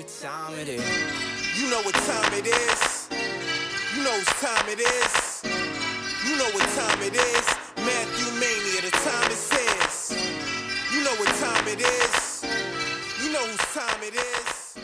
what time it is. You know what time it is. You know whose time it is. You know what time it is. Matthew Mania, the time it says. You know what time it is. You know whose time it is.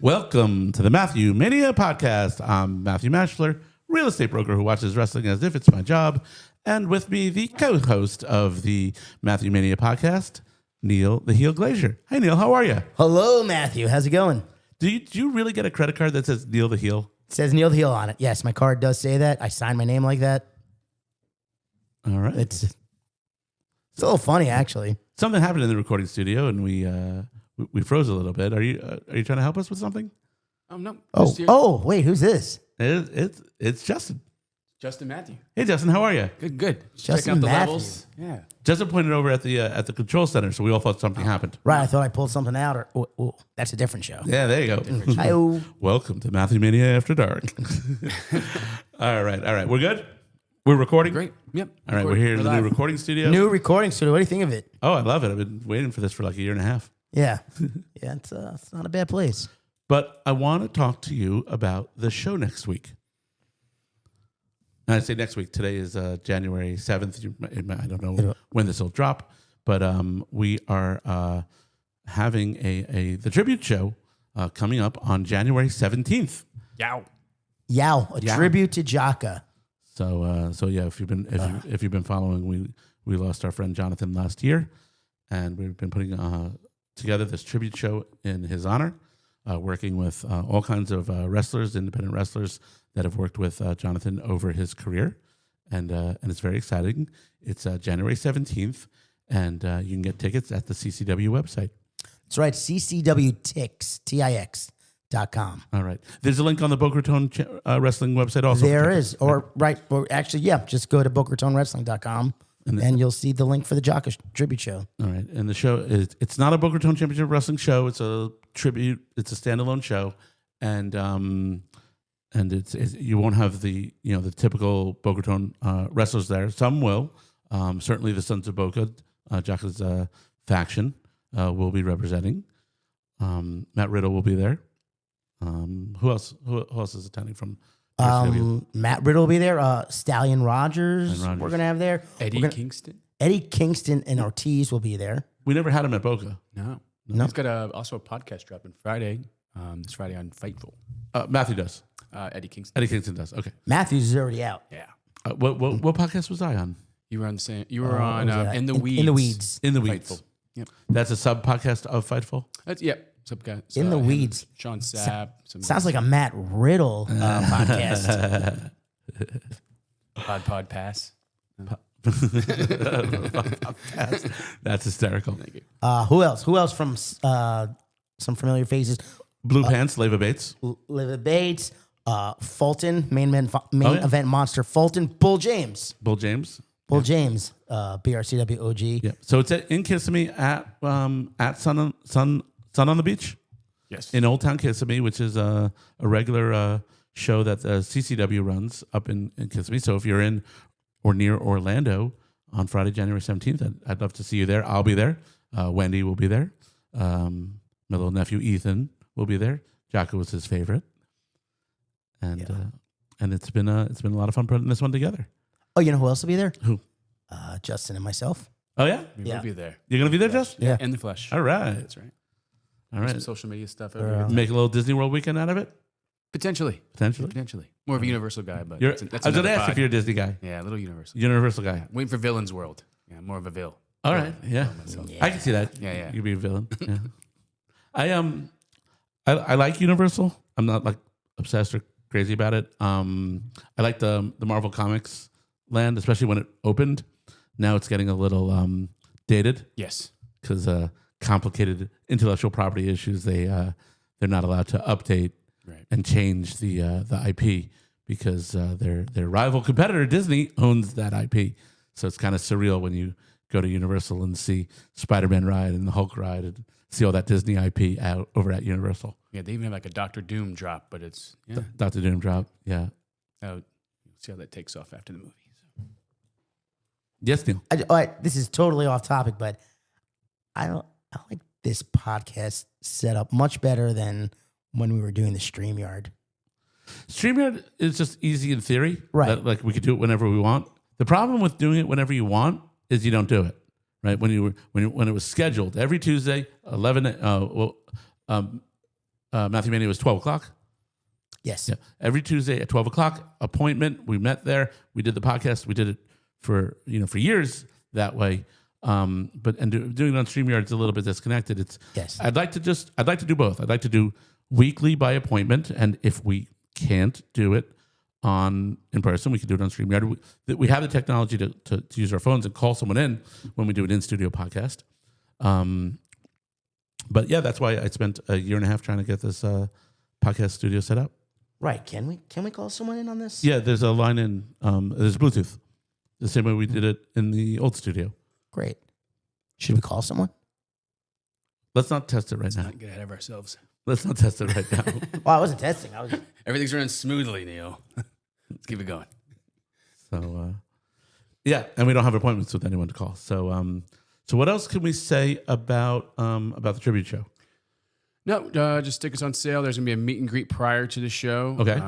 Welcome to the Matthew Mania podcast. I'm Matthew Mashler, real estate broker who watches wrestling as if it's my job. And with me, the co-host of the Matthew Mania podcast, Neil the Heel Glazier. Hey, Neil, how are you? Hello, Matthew. How's it going? Do you really get a credit card that says Neil the Heel? It says Neil the Heel on it. Yes, my card does say that. I signed my name like that. All right. It's a little funny, actually. Something happened in the recording studio, and we froze a little bit. Are you trying to help us with something? No. Wait, who's this? It's Justin. Justin Matthew. Hey, Justin, how are you? Good. Justin Checking out the Matthew. levels. Yeah. Justin pointed over at the control center, so we all thought something happened. Right, I thought I pulled something out, or that's a different show. Yeah, there you go. Hi-oh. Welcome to Matthew Mania After Dark. All right. We're good? We're recording? Great. Yep. All right, we're here in the new recording studio. New recording studio. What do you think of it? Oh, I love it. I've been waiting for this for like a year and a half. Yeah. Yeah, it's not a bad place. But I want to talk to you about the show next week. And I say next week. Today is January 7th. I don't know when this will drop, but we are having the tribute show coming up on January 17th. Yeow. A tribute to Jaka. So yeah, if you've been following, we lost our friend Jonathan last year, and we've been putting together this tribute show in his honor, working with all kinds of wrestlers, independent wrestlers that have worked with Jonathan over his career, and it's very exciting. It's January 17th, and you can get tickets at the CCW website. That's right, CCWTix.com. All right. There's a link on the Boca Raton Wrestling website also. There is. Or actually, yeah, just go to BocaRatonWrestling.com and you'll see the link for the Jaka tribute show. All right. And the show it's not a Boca Raton Championship Wrestling show. It's a tribute. It's a standalone show. And it's you won't have the typical Boca Raton wrestlers there. Some will. Certainly the Sons of Boca, Jaka's faction, will be representing. Matt Riddle will be there. Who else? Who else is attending from? Matt Riddle will be there. Stallion Rogers. We're gonna have there. Eddie Kingston. Eddie Kingston and Ortiz will be there. We never had him at Boca. No. He's got also a podcast dropping Friday. This Friday on Fightful. Matthew does. Eddie Kingston. Eddie Kingston does. Okay. Matthews is already out. Yeah. What podcast was I on? You were on the same. You were on In the Weeds. In the Weeds. In the Weeds. Fightful. Yep. That's a sub podcast of Fightful. That's Some guy. In the Weeds. Sean Sapp. Sounds like a Matt Riddle podcast. Pod Pass. That's hysterical. Thank you. Who else? Who else from some familiar faces? Blue Pants, Leva Bates. Leva Bates, Fulton, main event monster Fulton, Bull James. James, BRCW OG. Yeah. So it's in Kissimmee at Sun on the Beach. Yes. In Old Town Kissimmee, which is a regular show that CCW runs up in Kissimmee. So if you're in or near Orlando on Friday, January 17th, I'd love to see you there. I'll be there. Wendy will be there. My little nephew Ethan will be there. Jaka was his favorite, and it's been a lot of fun putting this one together. Oh, you know who else will be there? Who? Justin and myself. Oh yeah, We will be there. You're gonna be there, Justin? Yeah. In the flesh. All right. That's right. All right. Some social media stuff over here. Make a little Disney World weekend out of it. Potentially. More of a Universal guy, but I was going to ask if you're a Disney guy. Yeah, a little Universal. Universal guy. Waiting for Villain's World. Yeah, more of a Vil. All right. Yeah. I can see that. Yeah. You'd be a villain. Yeah. I like Universal. I'm not like obsessed or crazy about it. I like the Marvel Comics land, especially when it opened. Now it's getting a little dated. Yes. Because complicated intellectual property issues, they're not allowed to update and change the IP because their rival competitor Disney owns that IP. So it's kind of surreal when you go to Universal and see Spider-Man ride and the Hulk ride and see all that Disney IP out over at Universal. Yeah, they even have like a Doctor Doom drop, but it's Doctor Doom drop. Yeah. See how that takes off after the movie. So. Yes, Neil. All right, this is totally off topic, but I don't like this podcast set up much better than when we were doing the StreamYard. StreamYard is just easy in theory. Right. That, like we could do it whenever we want. The problem with doing it whenever you want is you don't do it. Right. When it was scheduled every Tuesday, 11. Matthew Mania was 12 o'clock. Yes. Yeah. Every Tuesday at 12 o'clock, appointment. We met there. We did the podcast. We did it for years that way. Doing it on StreamYard is a little bit disconnected. Yes. I'd like to do both. I'd like to do weekly by appointment, and if we can't do it in person, we can do it on StreamYard. We have the technology to use our phones and call someone in when we do an in-studio podcast. But yeah, that's why I spent a year and a half trying to get this podcast studio set up. Right. Can we call someone in on this? Yeah, there's a line in, there's Bluetooth. The same way we did it in the old studio. Great. Should we call someone? Let's not test it right now. Not get ahead of ourselves. Let's not test it right now. Well, I wasn't testing. I was. Everything's running smoothly, Neil. Let's keep it going. So, yeah, and we don't have appointments with anyone to call. So, what else can we say about the tribute show? No, just tickets on sale. There's gonna be a meet and greet prior to the show. Okay.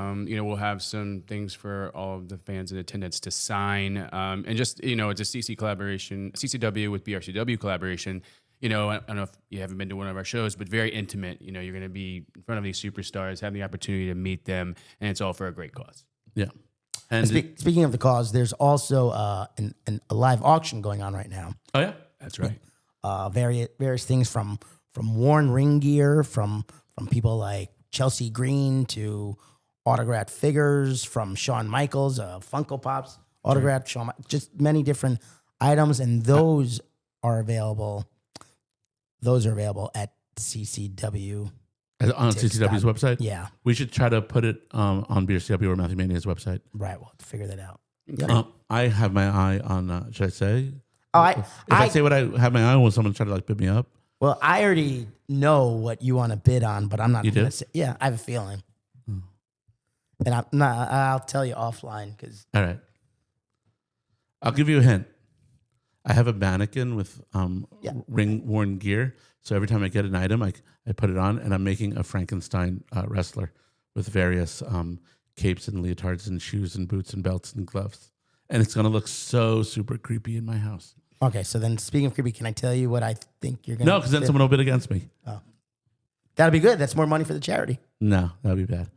We'll have some things for all of the fans in attendance to sign. And just it's a CC collaboration, CCW with BRCW collaboration. I don't know if you haven't been to one of our shows, but very intimate. You're gonna be in front of these superstars, have the opportunity to meet them, and it's all for a great cause. Yeah. And Speaking of the cause, there's also a live auction going on right now. oh yeah, That's right. Various things from worn ring gear, from people like Chelsea Green to autographed figures, from Shawn Michaels, Funko Pops, autographed Shawn, just many different items, and those are available. Those are available at CCW. on CCW's website. Yeah, We should try to put it on BRCW or Matthew Mania's website. right. We'll have to figure that out. I have my eye on. Should I say? Oh, If I say what I have my eye on, will someone try to like bid me up? Well, I already know what you want to bid on, but I'm not. You do? Gonna say, yeah, I have a feeling, and I'm not. I'll tell you offline because All right. I'll give you a hint. I have a mannequin with ring worn gear. So every time I get an item, I put it on, and I'm making a Frankenstein wrestler with various capes and leotards and shoes and boots and belts and gloves. And it's going to look so super creepy in my house. okay. So then, speaking of creepy, can I tell you what I think you're gonna? No, because then someone will bid against me. That'll be good. That's more money for the charity. No, that would be bad.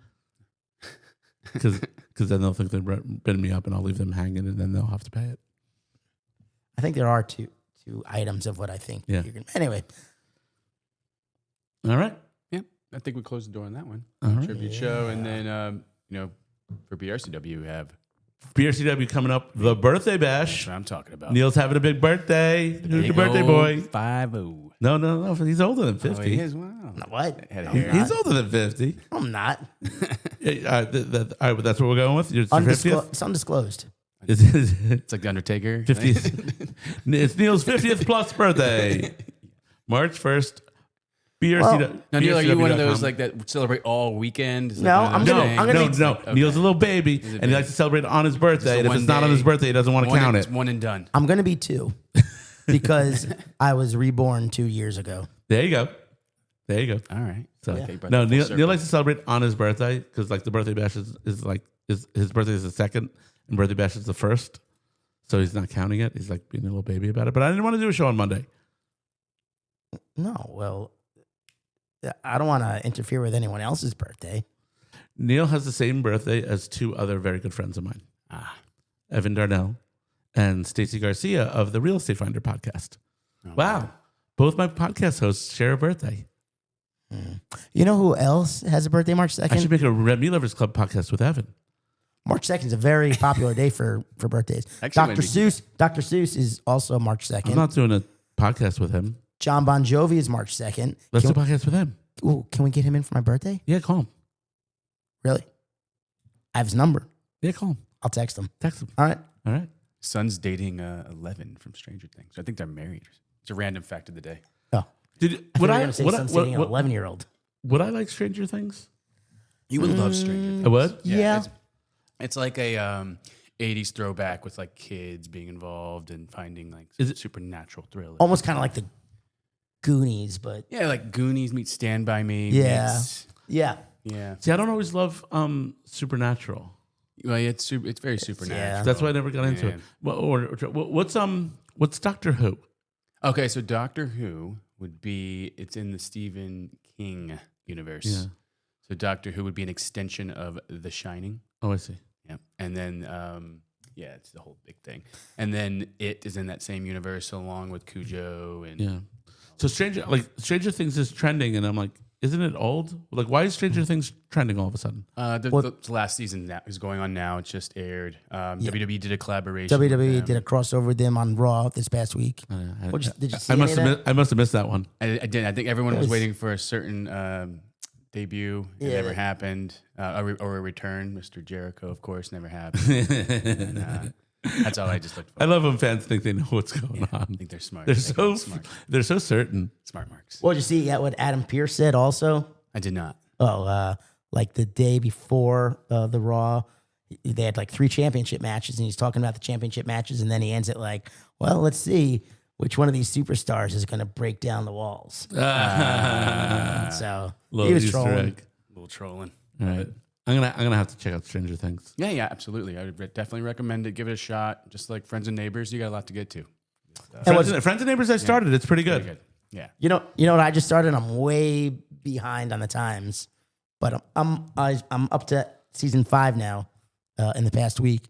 Because then they'll think they're bidding me up, and I'll leave them hanging, and then they'll have to pay it. I think there are two items of what I think Yeah. you're gonna. Anyway, All right. Yeah, I think we closed the door on that one. All right. Tribute show, and then for BRCW we have. BRCW coming up, the birthday That's bash. what I'm talking about. Neil's having a big birthday. Who's your birthday boy? 50. No. He's older than 50. Oh, he is? Wow. what? Had a I'm hair. not. He's older than 50. I'm not. All right, but that's what we're going with. Your 50th? It's undisclosed. It's like the Undertaker. 50th. It's Neil's 50th plus birthday. March 1st. BRCW. Now, Neil, are you one of those BRCW.com. like that celebrate all weekend? Is No, like I'm another gonna- thing? I'm gonna be- No. Neil's a little baby, and he likes to celebrate on his birthday. And if one it's not on day. his birthday, he doesn't want to count It's it. one and done. I'm gonna be 2 because I was reborn 2 years ago. There you go. All right. So Okay, brought no, that full Neil circle. likes to celebrate on his birthday because like the birthday bash is like his birthday is the 2nd and birthday bash is the 1st, so he's not counting it. He's like being a little baby about it. But I didn't want to do a show on Monday. No, well, I don't want to interfere with anyone else's birthday. Neil has the same birthday as 2 other very good friends of mine, Ah, Evan Darnell and Stacey Garcia of the Real Estate Finder podcast. Wow, both my podcast hosts share a birthday. You know who else has a birthday March I should 2nd? make a Red Meat Lovers Club podcast with Evan. March 2nd is a very popular day for birthdays. Actually, Dr. Seuss is also March 2nd. I'm not doing a podcast with him. John Bon Jovi is March 2nd. Let's do a podcast with him. Can we get him in for my birthday? Yeah, call him. Really? I have his number. Yeah, call him. I'll text him. Text him. All right. All right. son's dating 11 from Stranger Things. I think they're married. It's a random fact of the day. Oh. Did I would thought you were I gonna say would I, son's would, dating an would, 11-year-old. would I like Stranger Things? You would love Stranger Things. I would. Yeah. It's like a 80s throwback with like kids being involved and finding like Is it- supernatural thrill. Almost kind of like the Goonies, but Yeah, like Goonies meets Stand By Me. yeah, meets- yeah. yeah. See, I don't always love Supernatural. Well, it's very supernatural. That's why I never got into Yeah. it. What's Doctor Who? Okay, so Doctor Who would be, it's in the Stephen King universe. Yeah. So Doctor Who would be an extension of The Shining. Oh, I see. Yeah. And then, it's the whole big thing. And then It is in that same universe along with Cujo. And Yeah. So Stranger Things is trending, and I'm like, isn't it old? Like, why is Stranger Things trending all of a sudden? the last season that is going on now. It just aired. WWE did a collaboration. WWE with them. did a crossover with them on Raw this past week. Did you see I any of that? must have missed that one. I did. I think everyone was was- waiting for a certain debut. It Yeah. never happened. Or a return. Mr. Jericho, of course, never happened. And, that's all I just looked for. I love when fans think they know what's going I on. think they're smart. They're They call so it they're so certain. smart marks. Well, did you see what Adam Pearce said also? I did not. Oh, like the day before the Raw, they had like 3 championship matches, and he's talking about the championship matches, and then he ends it like, well, let's see which one of these superstars is going to break down the walls. So Little he was Easter trolling. egg. A little trolling. All right. I'm gonna have to check out Stranger Things. Yeah, absolutely. I would definitely recommend it. Give it a shot. Just like Friends and Neighbors, you got a lot to get to. Friends and Neighbors, I started. It's pretty good. Very good. Yeah. You know what I just started? I'm way behind on the times, but I'm up to season 5 now. In the past week,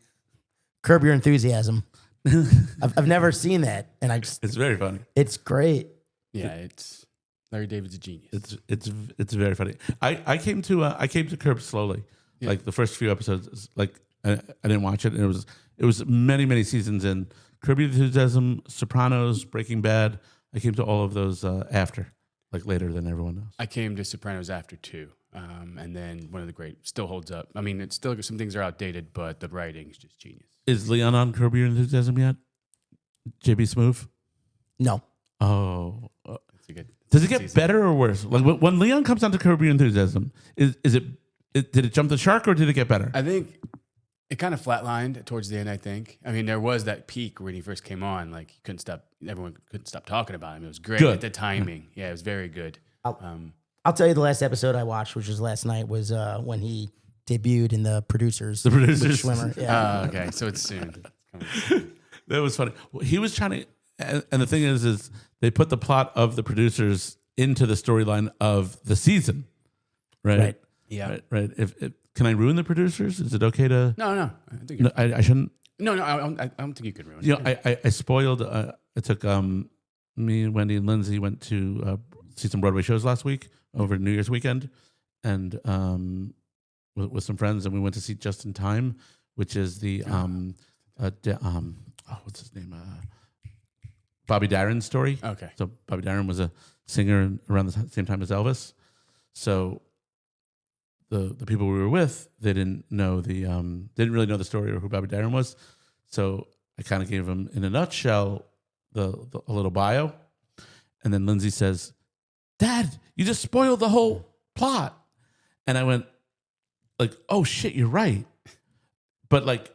Curb Your Enthusiasm. I've never seen that, and It's very funny. it's great. Yeah, it's Larry David's a genius. It's very funny. I came to Curb slowly. Yeah. Like the first few episodes, like I didn't watch it, and it was many seasons in Curb Your Enthusiasm, Sopranos, Breaking Bad. I came to all of those after, like later than everyone else. I came to Sopranos after 2. And then one of the great, still holds up. I mean, it's still, some things are outdated, but the writing's just genius. Is Leon on Curb Your Enthusiasm yet? JB Smoove? No, Oh. It's a good. Does it get season. better or worse? Like when Leon comes on to Curb Your Enthusiasm, did it jump the shark or did it get better? I think it kind of flatlined towards the end, I think. I mean, there was that peak when he first came on. Like, everyone couldn't stop talking about him. It was great. Good. The timing. Yeah, it was very good. I'll tell you the last episode I watched, which was last night, was when he debuted in the producers. The Producers. with Schwimmer. Yeah. Okay, so it's soon. That was funny. Well, he was trying to, and the thing is they put the plot of the producers into the storyline of the season, right? Right. Yeah. Right. If can I ruin the producers? Is it okay to? No. I think No, I shouldn't. no. I don't think you could ruin it. You know, I spoiled. I took me and Wendy and Lindsay went to see some Broadway shows last week over New Year's weekend, and with some friends, and we went to see Just in Time, which is the what's his name? Bobby Darin's story. Okay. So Bobby Darin was a singer around the same time as Elvis. So the people we were with, they didn't really know the story or who Bobby Darin was. So I kind of gave them in a nutshell a little bio, and then Lindsay says, "Dad, you just spoiled the whole plot," and I went like, "Oh shit, you're right." But like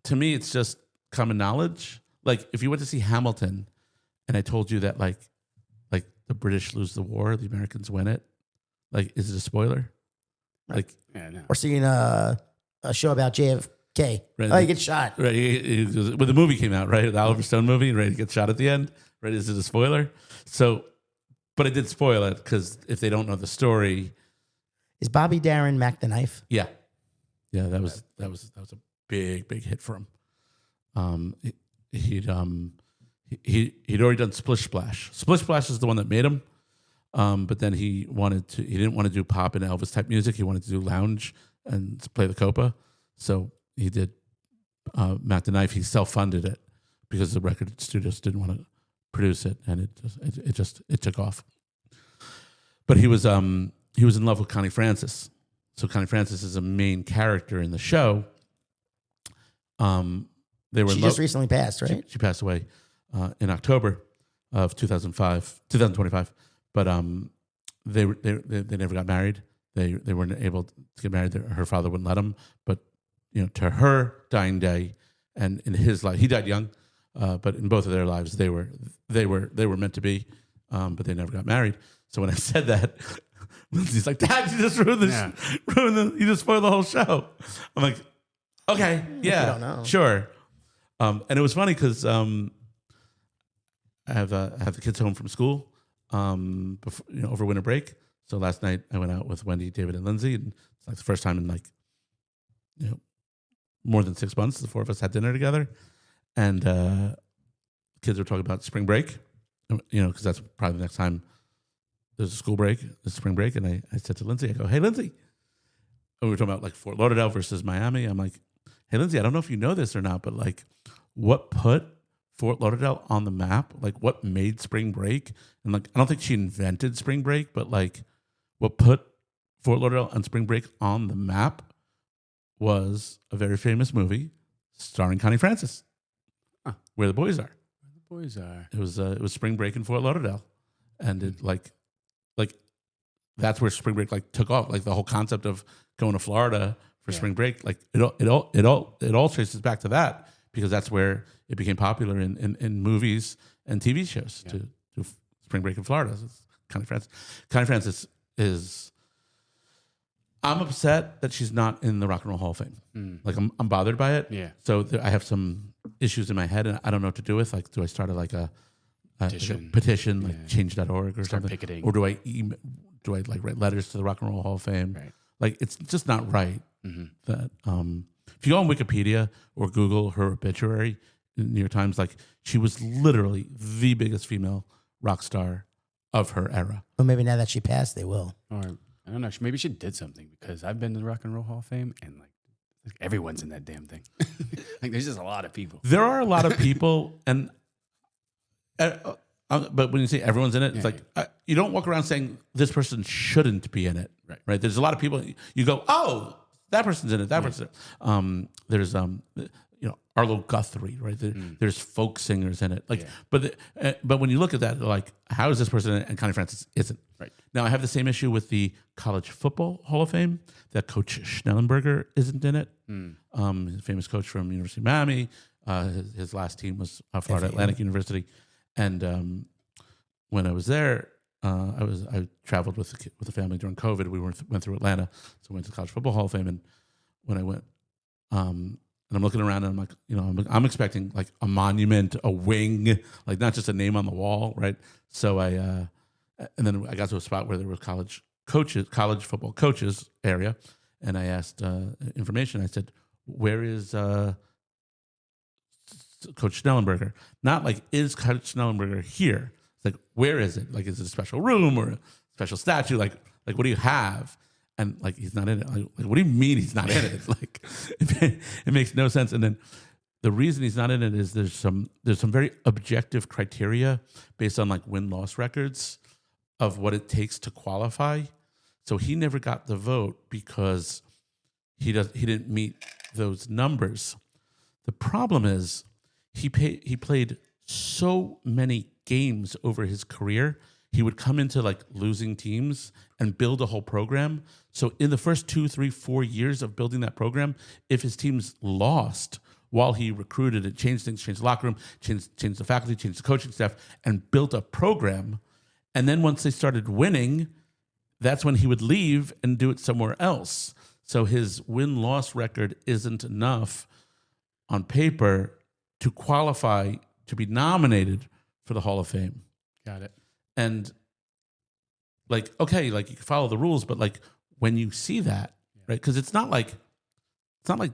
to me, it's just common knowledge. Like if you went to see Hamilton, and I told you that like the British lose the war, the Americans win it, like is it a spoiler? Like Yeah, no. Or seeing a show about JFK. Right. Oh, he gets shot. right when the movie came out, right, the Oliver Stone movie, right, he gets shot at the end, right? Is it a spoiler? So, but I did spoil it because if they don't know the story, Is Bobby Darin Mac the Knife? yeah, that was a big hit for him. He'd already done Splish Splash. Splish Splash is the one that made him. But then he didn't want to do pop and Elvis type music. He wanted to do lounge and play the copa. So he did Mac the Knife. He self-funded it because the record studios didn't want to produce it, and it took off. But he was in love with Connie Francis. So Connie Francis is a main character in the show. They were She just recently passed, right? she passed away in October of 2025. But they never got married. They weren't able to get married. Her father wouldn't let them. But to her dying day, and in his life, he died young. But in both of their lives, they were meant to be. but they never got married. So when I said that, Lindsay's like, Dad, you just ruined this. You just spoiled the whole show. I'm like, okay, yeah, don't know. sure. And it was funny because I have the kids home from school before, over winter break. So last night I went out with Wendy, David, and Lindsay, and it's like the first time in more than 6 months the four of us had dinner together, and kids were talking about spring break, because that's probably the next time there's a school break, the spring break, and I said to Lindsay, I go, hey Lindsay, and we were talking about like Fort Lauderdale versus Miami. I'm like, hey Lindsay, I don't know if you know this or not, but like, what put Fort Lauderdale on the map? Like, what made spring break? And like, I don't think she invented spring break, but like, what put Fort Lauderdale and spring break on the map was a very famous movie starring Connie Francis, Where the Boys Are. Where the Boys Are. It was spring break in Fort Lauderdale, and it like that's where spring break like took off. Like the whole concept of going to Florida for spring break, like it all traces back to that, because that's where it became popular in movies and TV shows to spring break in Florida. So it's Connie Francis. Connie Francis is. I'm upset that she's not in the Rock and Roll Hall of Fame. Like I'm bothered by it. Yeah. So I have some issues in my head, and I don't know what to do with. Like, do I start a petition, like change.org or something, picketing. or do I like write letters to the Rock and Roll Hall of Fame? Right. Like, it's just not right that if you go on Wikipedia or Google her obituary in New York Times, like she was literally the biggest female rock star of her era. Well, maybe now that she passed, they will. Or I don't know. Maybe she did something, because I've been to the Rock and Roll Hall of Fame, and like everyone's in that damn thing. Like there's just a lot of people. There are a lot of people, and but when you say everyone's in it, it's like you don't walk around saying this person shouldn't be in it. Right? There's a lot of people. You go, oh, that person's in it. That person's in it. There's Arlo Guthrie, right? There's folk singers in it. Like, but when you look at that, like, how is this person in it? And Connie Francis isn't. Right. Now, I have the same issue with the College Football Hall of Fame, that Coach Schnellenberger isn't in it. He's a famous coach from University of Miami. His last team was Florida Atlantic University. And when I was there, I traveled with the family during COVID. We went through Atlanta, so we went to the College Football Hall of Fame. And when I went, and I'm looking around, and I'm like, I'm expecting like a monument, a wing, like not just a name on the wall, right? So and then I got to a spot where there was college football coaches area, and I asked information. I said, where is Coach Schnellenberger? Not like, is Coach Schnellenberger here? It's like, where is it? Like, is it a special room or a special statue? Like what do you have? And like, he's not in it. Like, what do you mean he's not in it? It's like, it makes no sense. And then the reason he's not in it is there's some very objective criteria based on like win-loss records of what it takes to qualify. So he never got the vote because he didn't meet those numbers. The problem is he played so many games over his career. He would come into like losing teams and build a whole program. So in the first 2, 3, 4 years of building that program, if his teams lost while he recruited and changed things, changed the locker room, changed the faculty, changed the coaching staff, and built a program, and then once they started winning, that's when he would leave and do it somewhere else. So his win-loss record isn't enough on paper to qualify to be nominated for the Hall of Fame. Got it. And like, okay, like you can follow the rules, but like when you see that, right? Because it's not like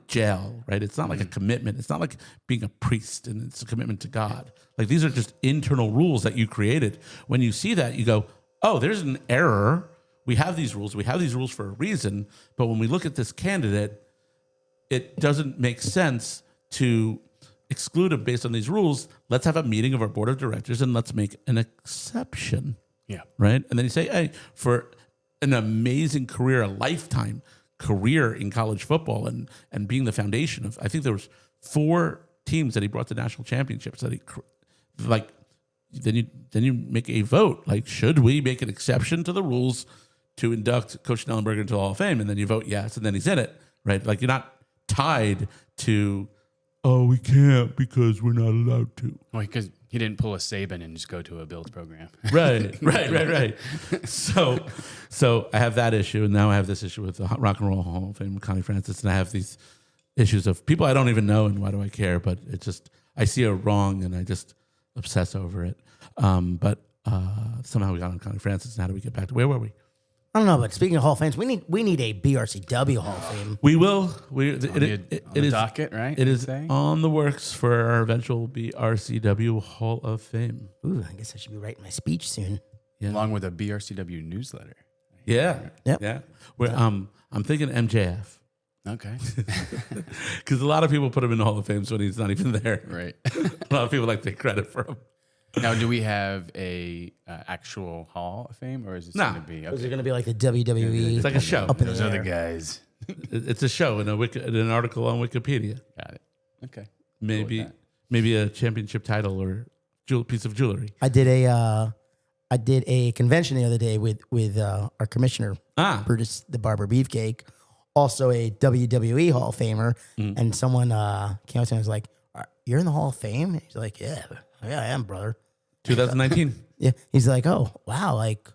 jail, right? It's not like a commitment. It's not like being a priest and it's a commitment to God. Like these are just internal rules that you created. When you see that, you go, oh, there's an error. We have these rules. We have these rules for a reason. But when we look at this candidate, it doesn't make sense to exclude him based on these rules. Let's have a meeting of our board of directors and let's make an exception. Yeah. Right. And then you say, hey, for an amazing career, a lifetime career in college football and being the foundation of, I think there was 4 teams that he brought to national championships that he, like, then you make a vote. Like, should we make an exception to the rules to induct Coach Schnellenberger into the Hall of Fame? And then you vote yes, and then he's in it, right? Like, you're not tied to, oh, we can't because we're not allowed to. Well, because He didn't pull a Saban and just go to a Bills program. Right. So I have that issue, and now I have this issue with the Rock and Roll Hall of Fame, Connie Francis, and I have these issues of people I don't even know, and why do I care? But it just, I see a wrong, and I just obsess over it. But somehow we got on Connie Francis, and how do we get back to, where were we? I don't know, but speaking of Hall of Fames, we need a BRCW Hall of Fame. We will. On the docket, right? It is on the works for our eventual BRCW Hall of Fame. Ooh, I guess I should be writing my speech soon. Yeah. Along with a BRCW newsletter. Yeah. Yep. Yeah. I'm thinking MJF. Okay. Because a lot of people put him in the Hall of Fame when he's not even there. Right. A lot of people like to take credit for him. Now, do we have a actual Hall of Fame, or is this Nah. going to be? Is it going to be like the WWE? It's like a show. Up in Those the other air? guys. It's a show in an article on Wikipedia. Got it. Okay. Maybe a championship title or piece of jewelry. I did a convention the other day with our commissioner, Brutus the Barber Beefcake, also a WWE Hall of Famer, and someone came up to me and was like, "You're in the Hall of Fame?" He's like, "Yeah, I am, brother." 2019. Yeah, he's like, "Oh wow, like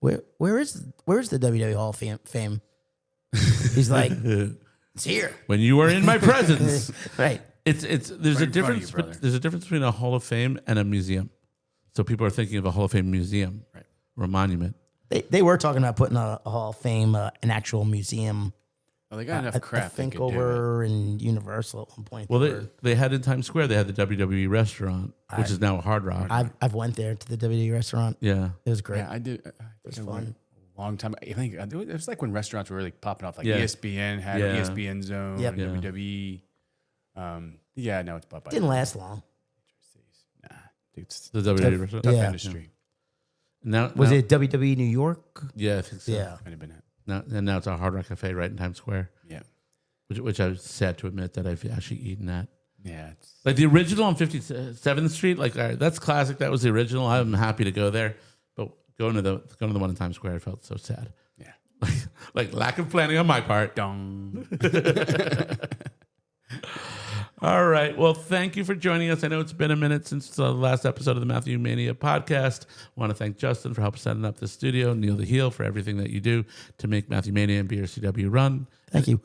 where's the WWE Hall of Fame?" He's like, "It's here." When you were in my presence. Right. There's Right a in front of difference. you, brother. There's a difference between a Hall of Fame and a museum. So people are thinking of a Hall of Fame museum, Right. or a monument. They were talking about putting a Hall of Fame, an actual museum. Well, they got enough I crap. think they could do it. over in Universal at one point. Well, they had in Times Square. They had the WWE restaurant, which is now a Hard Rock. I've went there to the WWE restaurant. Yeah. It was great. Yeah, I did. I think I fun. went a long time. I think it was like when restaurants were really popping off, like Yeah. ESPN had Yeah. an ESPN Zone, Yep. and WWE. Yeah, no, it's Popeye. Didn't last long. Nah, dude, it's The WWE restaurant. tough Yeah. industry. Now, Was now- it WWE New York? Yeah, I think so. Yeah. Might have been it. Now it's a Hard Rock Cafe right in Times Square, Yeah, which I was sad to admit that I've actually eaten at. yeah. It's, Like the original on 57th Street, like, all right, that's classic. That was the original. I'm happy to go there, but going to the one in Times Square, I felt so sad. yeah. Like lack of planning on my part. Dong. All right. Well, thank you for joining us. I know it's been a minute since the last episode of the Matthew Mania podcast. I want to thank Justin for helping setting up the studio, Neil the Heel for everything that you do to make Matthew Mania and BRCW run. Thank you.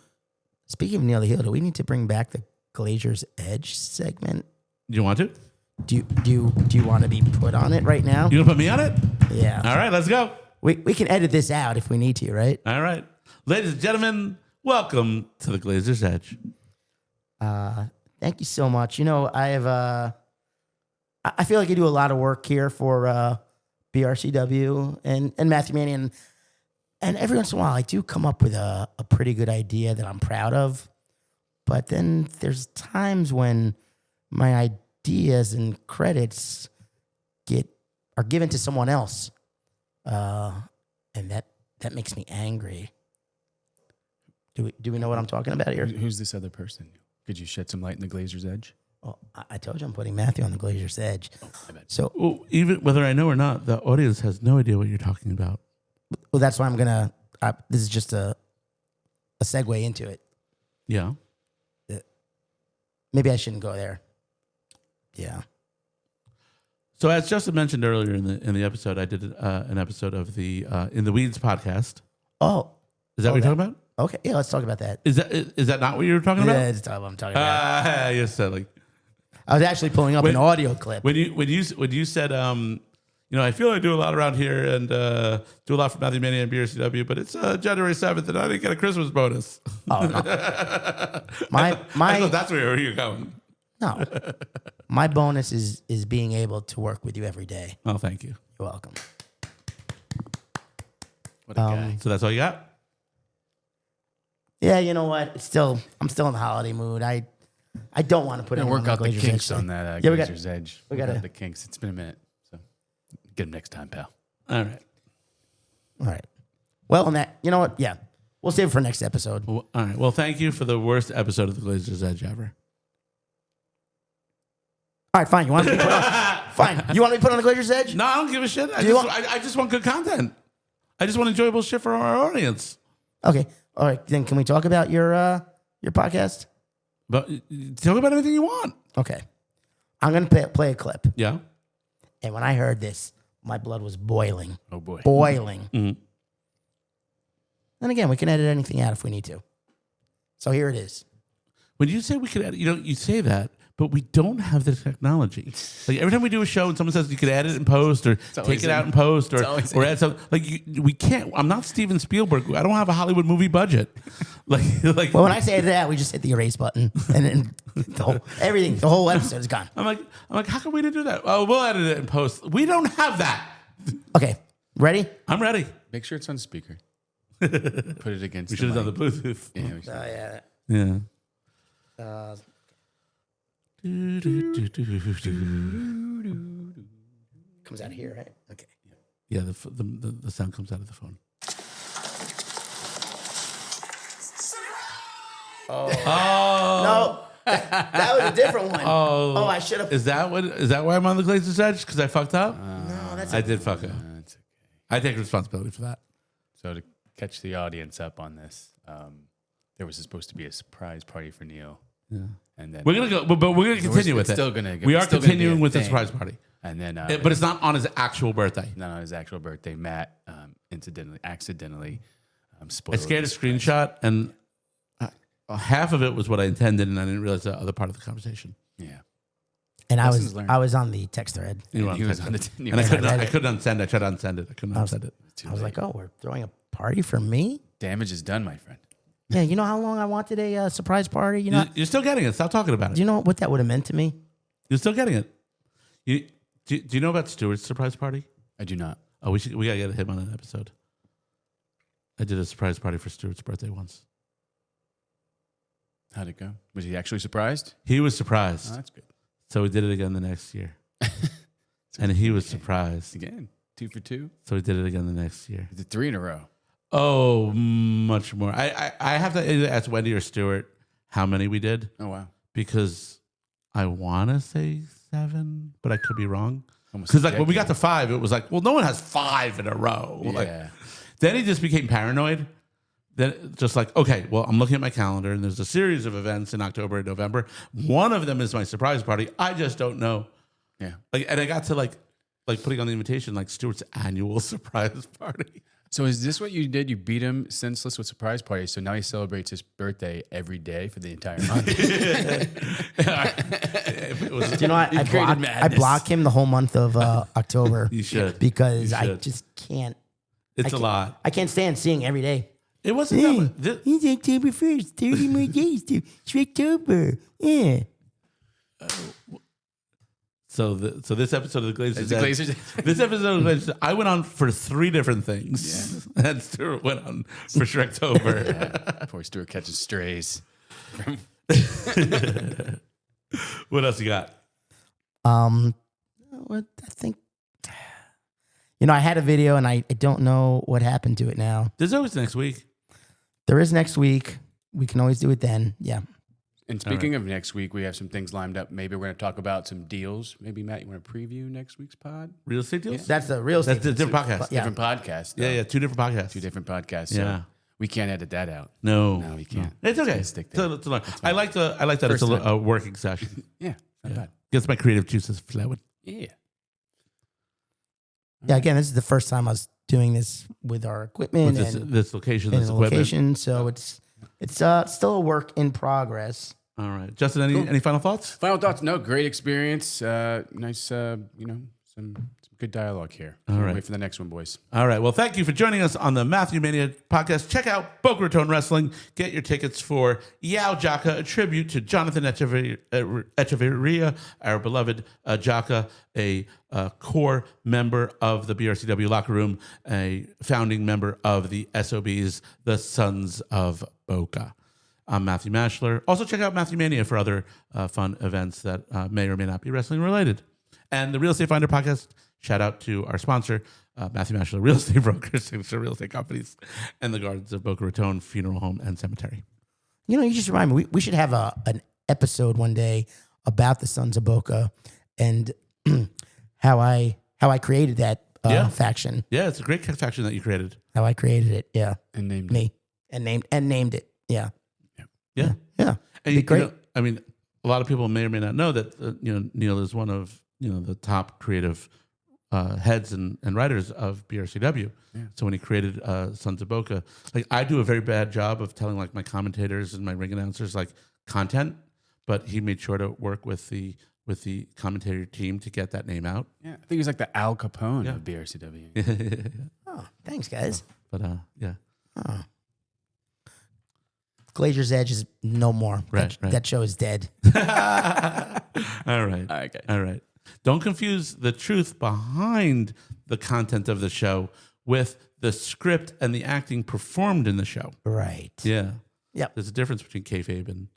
Speaking of Neil the Heel, do we need to bring back the Glazier's Edge segment? Do you want to? Do you want to be put on it right now? You gonna put me on it? Yeah. All right, let's go. We can edit this out if we need to, right? All right. Ladies and gentlemen, welcome to the Glazer's Edge. Thank you so much. You know, I feel like I do a lot of work here for BRCW and Matthew Mania, and every once in a while I do come up with a pretty good idea that I'm proud of. But then there's times when my ideas and credits are given to someone else, and that makes me angry. Do we know what I'm talking about here? Who's this other person? Could you shed some light in the Glazer's Edge? Well, I told you I'm putting Matthew on the Glazier's Edge. I bet. So, Well, even whether I know or not, the audience has no idea what you're talking about. well, that's why I'm gonna. This is just a segue into it. Yeah. Maybe I shouldn't go there. Yeah. So as Justin mentioned earlier in the episode, I did an episode of the In the Weeds podcast. Oh, Is that what you're talking about? okay. Yeah, let's talk about that. Is that not what you were talking Yeah, about? that's not what I'm talking about. You said like I was actually pulling up when- an audio clip. when you said I feel I do a lot around here and do a lot for Matthew Mania and BRCW, but it's January 7th and I didn't get a Christmas bonus. Oh no, I my thought that's where you're going. no, my bonus is being able to work with you every day. Oh, thank you. You're welcome. What a guy. So that's all you got? Yeah, you know what? I'm still in the holiday mood. I don't want to put We're in gonna work out the Glazier's kinks Edge on thing. that Yeah, we got- Glazer's Edge. we Work gotta- out the kinks. It's been a minute, so get him next time, pal. All right. All right. Well, on that, you know what? Yeah, we'll save it for next episode. Well, all right. Well, thank you for the worst episode of the Glazer's Edge ever. All right, fine. You want me to put on? Fine. You want me to put on the Glazier's Edge? No, I don't give a shit. you want- I just want good content. I just want enjoyable shit for our audience. Okay. All right. Then can we talk about your podcast? But talk about anything you want. Okay. I'm gonna play a clip. Yeah. And when I heard this, my blood was boiling. Oh boy. Boiling. Mhm. And again, we can edit anything out if we need to. So here it is. When you say we could edit, you say that, but we don't have the technology. Like every time we do a show and someone says you could edit in post or take always it out in post or always add something, like we can't. I'm not Steven Spielberg. I don't have a Hollywood movie budget. like Well, when I say that, we just hit the erase button, and then the whole episode is gone. I'm like, how can we do that? Oh, we'll edit it in post. We don't have that. Okay, ready? I'm ready. Make sure it's on speaker. Put it against. We should have done the Bluetooth. Yeah, we should. Yeah. Yeah. Comes out here, right? Okay. Yeah, the sound comes out of the phone. No, that was a different one. Oh, I should have. Is that why I'm on the Glazer's Edge? Because I fucked up? No, that's I did fuck up. That's okay. I take responsibility for that. So to catch the audience up on this, there was supposed to be a surprise party for Neil. Yeah. And then We're gonna go, but we're gonna continue with it's it. still gonna- we it's are still gonna be continuing a with the thing. surprise party, And then, but it's not on his actual birthday. not on his actual birthday, Matt accidentally I spoiled. scared a the surprise. screenshot, and half of it was what I intended, and I didn't realize the other part of the conversation. Yeah. And Lessons learned. I was on the text thread. You know, he was on the and I couldn't. read I it. couldn't unsend. I tried to unsend it. I couldn't unsend it. I was like, oh, we're throwing a party for me? Damage is done, my friend. Yeah, you know how long I wanted a surprise party? You know, You're still getting it. Stop talking about do it. you know what that would have meant to me? You're still getting it. Do you know about Stuart's surprise party? I do not. Oh, we gotta get him on an episode. I did a surprise party for Stuart's birthday once. How'd it go? Was he actually surprised? He was surprised, Oh, that's good. so we did it again the next year, and he was surprised, Again, 2 for 2. so we did it again the next year. Is it 3 in a row? Oh, much more. I have to either ask Wendy or Stuart how many we did Oh, wow. because I want to say 7, but I could be wrong. Almost Because a like when we got decade. to 5, it was like, well, no one has 5 in a row. Like, Yeah. then he just became paranoid. Then just like, okay, well, I'm looking at my calendar and there's a series of events in October and November. One of them is my surprise party. I just don't know. Yeah. Like, and I got to like putting on the invitation, like Stuart's annual surprise party. So is this what you did? You beat him senseless with surprise parties. So now he celebrates his birthday every day for the entire month. If it was, Do you know, I madness. block him the whole month of October. You should. Because You I should. just can't. it's a lot. I can't stand seeing every day. It wasn't that much. It's October 1st, 30 more days to October. Yeah. So this episode of the Glazers, The Glazers- this episode of the Glazers, I went on for 3 different things, and Stuart went on for Shrektober. Poor Stuart catches strays. What else you got? What I think. I had a video and I don't know what happened to it now. There's always next week. There is next week. We can always do it then. Yeah. And speaking of next week, we have some things lined up. Maybe we're going to talk about some deals. Maybe, Matt, you want to preview next week's pod? Real estate deals? That's the real That's estate. a different podcast. Yeah. Different podcast. Yeah, though. yeah, 2 different podcasts. 2 different podcasts. Yeah. So we can't edit that out. No, No, we can't. It's okay. Let's stick there. It's I like that. It's First a working session. Yeah. Not bad. Gets my creative juices flowing. Yeah. Yeah. Again, this is the first time I was doing this with our equipment With and this location, in this the equipment. location. So it's still a work in progress. All right, Justin. Any final thoughts? Final thoughts? No, great experience. Nice, some good dialogue here. All Can't right. Wait for the next one, boys. All right. Well, thank you for joining us on the Matthew Mania podcast. Check out Boca Raton Wrestling. Get your tickets for Yeow Jaka, a tribute to Jonathan Echeverria, our beloved Jaka, a core member of the BRCW locker room, a founding member of the SOBs, the Sons of Boca. I'm Matthew Mashler. Also, check out Matthew Mania for other fun events that may or may not be wrestling related. And the Real Estate Finder podcast, shout out to our sponsor, Matthew Mashler Real Estate Brokers, Signature Real Estate Companies, and the Gardens of Boca Raton Funeral Home and Cemetery. You just remind me, we should have an episode one day about the Sons of Boca and how I created that faction. Yeah, it's a great faction that you created. How I created it. Yeah. And named it. Me. And named it. Yeah. Yeah. Yeah. And Be great. I mean, a lot of people may or may not know that Neil is one of the top creative heads and writers of BRCW. So when he created Sons of Boca, like I do a very bad job of telling like my commentators and my ring announcers like content, but he made sure to work with the commentator team to get that name out. Yeah, I think he's like the Al Capone of BRCW. Oh, thanks, guys. But yeah. Glazier's Edge is no more. Right. That show is dead. All right. All right, guys. All right. Don't confuse the truth behind the content of the show with the script and the acting performed in the show. Right. Yeah. Yep. There's a difference between kayfabe and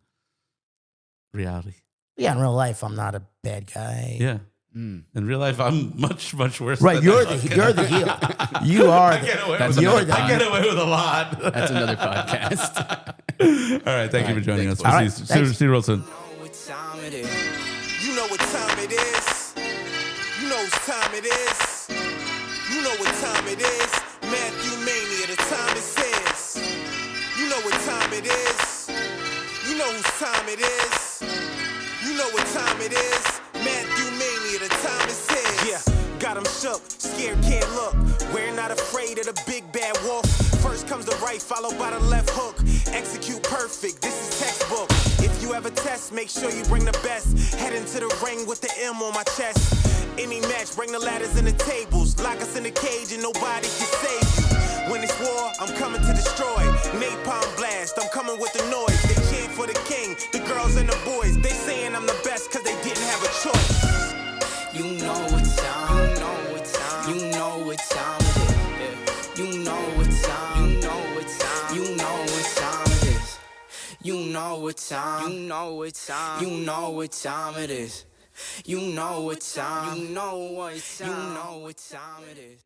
reality. Yeah, in real life, I'm not a bad guy. Yeah. In real life, I'm much, much worse. Right, than you're that. the heel. You are. I get away That's with another I get away with a lot. That's another podcast. All right. Thank you for joining us. All right, See you real soon. You know what time it is. You know whose time it is. You know what time it is. Matthew Mania, the time it says. You know what time it is. You know whose time it is. You know what time it is. Matthew Mania, the time it says. Yeah, got him shook, scared, can't look. We're not afraid of the big bad wolf. First comes the right, followed by the left hook. Execute perfect, this is textbook. If you ever test, make sure you bring the best. Head into the ring with the M on my chest. Any match, bring the ladders and the tables. Lock us in the cage and nobody can save you. When it's war, I'm coming to destroy. Napalm blast, I'm coming with the noise. They chant for the king, the girls and the boys. They saying I'm the best cause they didn't have a choice. You know what time, you know what time, you know what time it is. You know what time, you know what time, you know what time it is. You know what time, you know what time, you know what time it is. You know what time, you know what time, you know what time it is.